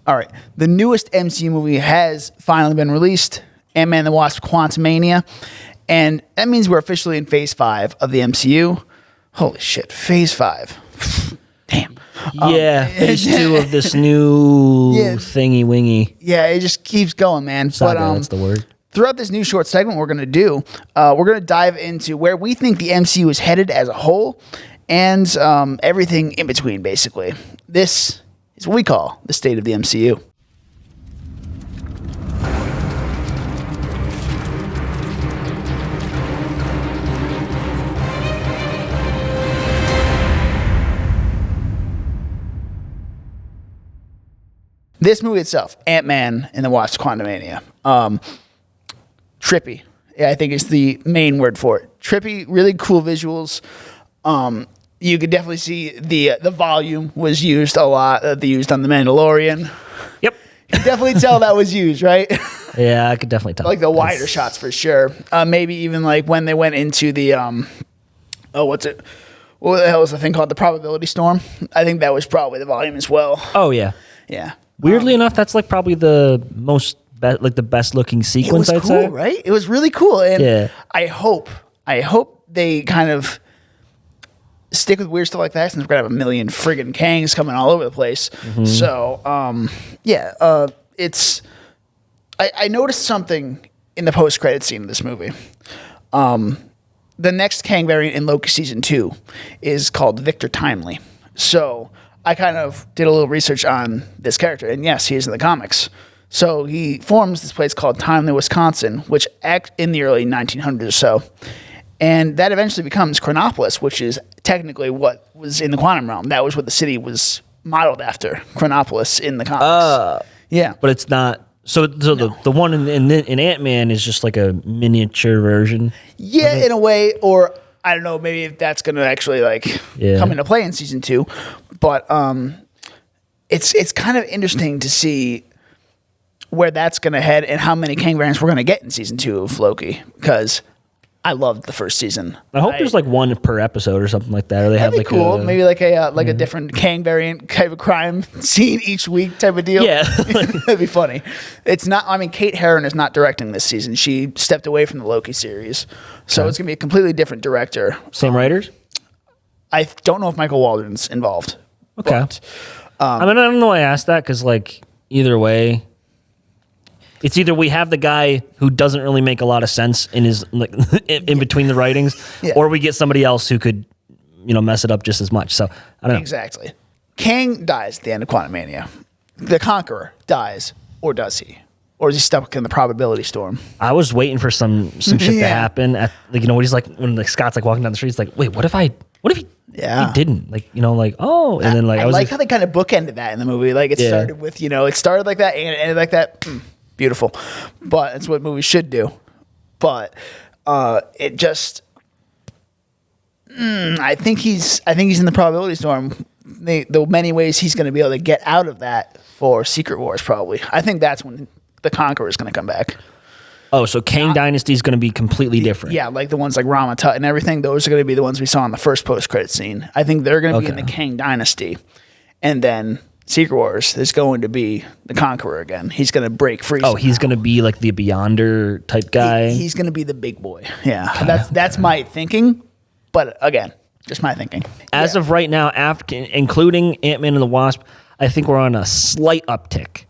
All right. The newest MCU movie has finally been released, Ant-Man and the Wasp: Quantumania. And that means we're officially in Phase 5 of the MCU. Holy shit, Phase 5. Damn. Yeah, Phase 2 of this new thingy-wingy. Yeah, it just keeps going, man. Saga, that's the word. Throughout this new short segment we're going to do, we're going to dive into where we think the MCU is headed as a whole and everything in between, basically. This is what we call the state of the MCU. This movie itself, Ant-Man and the Wasp: Quantumania, trippy. Yeah, I think it's the main word for it. Trippy, really cool visuals. You could definitely see the volume was used a lot. They used on The Mandalorian. Yep. You can definitely tell that was used, right? Yeah, I could definitely tell. Like the wider shots for sure. Maybe even like when they went into the what the hell was the thing called? The probability storm. I think that was probably the volume as well. Oh yeah. Yeah. Weirdly enough, that's like probably the most the best looking sequence. It was cool, right? It was really cool, and yeah. I hope they kind of stick with weird stuff like that, since we're gonna have a million friggin' Kangs coming all over the place. Mm-hmm. So, it's. I noticed something in the post-credit scene of this movie. The next Kang variant in Loki season 2 is called Victor Timely. So I kind of did a little research on this character, and yes, he is in the comics. So he forms this place called Timely, Wisconsin, which acts in the early 1900s or so. And that eventually becomes Chronopolis, which is technically what was in the quantum realm. That was what the city was modeled after, Chronopolis in the comics. Yeah. But it's not. So no. the one in Ant-Man is just like a miniature version? Yeah, in a way. Or I don't know, maybe if that's going to actually come into play in season 2. But it's kind of interesting to see where that's going to head and how many Kang variants we're going to get in season 2 of Loki, because I loved the first season. I hope there's like one per episode or something like that. Or they have like cool. Maybe like a different Kang variant type of crime scene each week type of deal. Yeah. That'd be funny. It's not, I mean, Kate Herron is not directing this season. She stepped away from the Loki series. So it's going to be a completely different director. Same writers? I don't know if Michael Waldron's involved. Okay. But, I mean, I don't know why I asked that, because like either way, it's either we have the guy who doesn't really make a lot of sense in his like in between the writings, or we get somebody else who could, mess it up just as much. So I don't know. Exactly. Kang dies at the end of Quantumania. The Conqueror dies, or does he? Or is he stuck in the probability storm? I was waiting for some shit to happen. At when he's like, when Scott's like walking down the street, he's like, wait, what if he didn't? And then I like how they kind of bookended that in the movie. Like it started with, it started like that and it ended like that. Beautiful. But that's what movies should do. But it just I think he's in the probability storm. The many ways he's going to be able to get out of that for Secret Wars, probably. I think that's when the Conqueror is going to come back. Oh, so Kang Dynasty is going to be completely different. Yeah, like the ones like Rama Tut and everything. Those are going to be the ones we saw in the first post-credit scene. I think they're going to be in the Kang Dynasty. And then Secret Wars, there's going to be the Conqueror again. He's going to break free. Oh, he's going to be like the Beyonder type guy? He's going to be the big boy. Yeah, that's my thinking. But again, just my thinking. As of right now, including Ant-Man and the Wasp, I think we're on a slight uptick.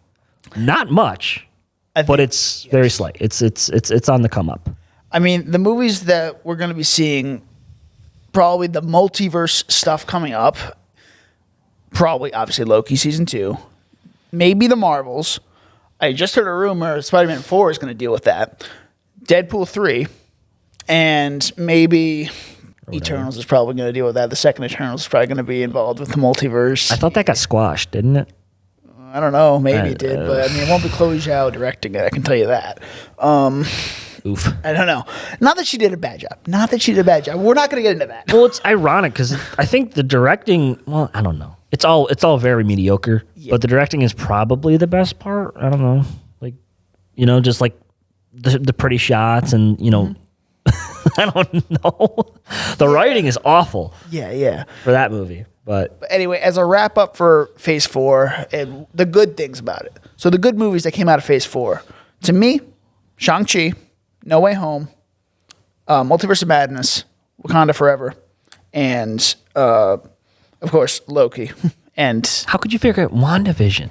Not much. But it's very slight. It's on the come up. I mean, the movies that we're going to be seeing, probably the multiverse stuff coming up, probably obviously Loki season 2, maybe the Marvels. I just heard a rumor Spider-Man 4 is going to deal with that. Deadpool 3, and maybe Eternals is probably going to deal with that. The second Eternals is probably going to be involved with the multiverse. I thought that got squashed, didn't it? I don't know. Maybe it did, but I mean, it won't be Chloe Zhao directing it. I can tell you that. Oof. I don't know. Not that she did a bad job. We're not going to get into that. Well, it's ironic because I think the directing. Well, I don't know. It's all very mediocre, but the directing is probably the best part. I don't know, like just like the pretty shots and I don't know. The writing is awful. Yeah. For that movie. But Anyway, as a wrap up for Phase 4 and the good things about it. So the good movies that came out of Phase 4. To me, Shang-Chi, No Way Home, Multiverse of Madness, Wakanda Forever, and of course Loki. And how could you figure out WandaVision?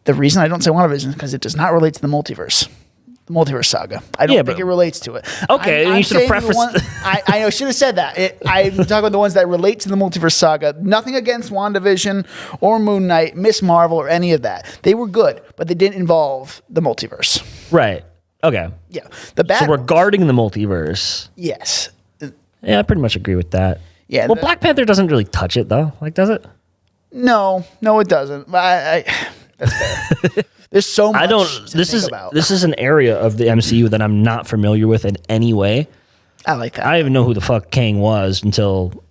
the reason I don't say WandaVision is because it does not relate to the multiverse. The multiverse saga. I don't think it relates to it. Okay, you should have prefaced. I know, should have said that. I'm talking about the ones that relate to the multiverse saga. Nothing against WandaVision or Moon Knight, Miss Marvel, or any of that. They were good, but they didn't involve the multiverse. Right. Okay. Yeah. The bad. So regarding the multiverse, yes. yeah, I pretty much agree with that. Yeah. Well, Black Panther doesn't really touch it though. Like, does it? No, it doesn't. That's fair. There's so much. This is an area of the MCU that I'm not familiar with in any way. I like that. I didn't even know who the fuck Kang was until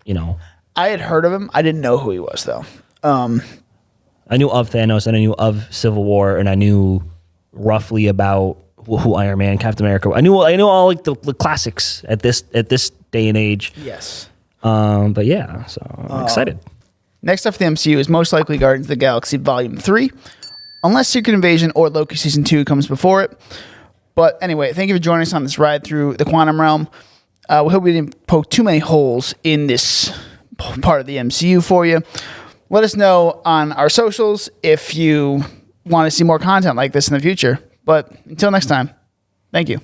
I had heard of him. I didn't know who he was though. I knew of Thanos and I knew of Civil War and I knew roughly about who Iron Man, Captain America. I knew all like the classics at this day and age. Yes. But yeah, so I'm excited. Next up for the MCU is most likely Guardians of the Galaxy Volume 3, unless Secret Invasion or Loki Season 2 comes before it. But anyway, thank you for joining us on this ride through the Quantum Realm. We hope we didn't poke too many holes in this part of the MCU for you. Let us know on our socials if you want to see more content like this in the future. But until next time, thank you.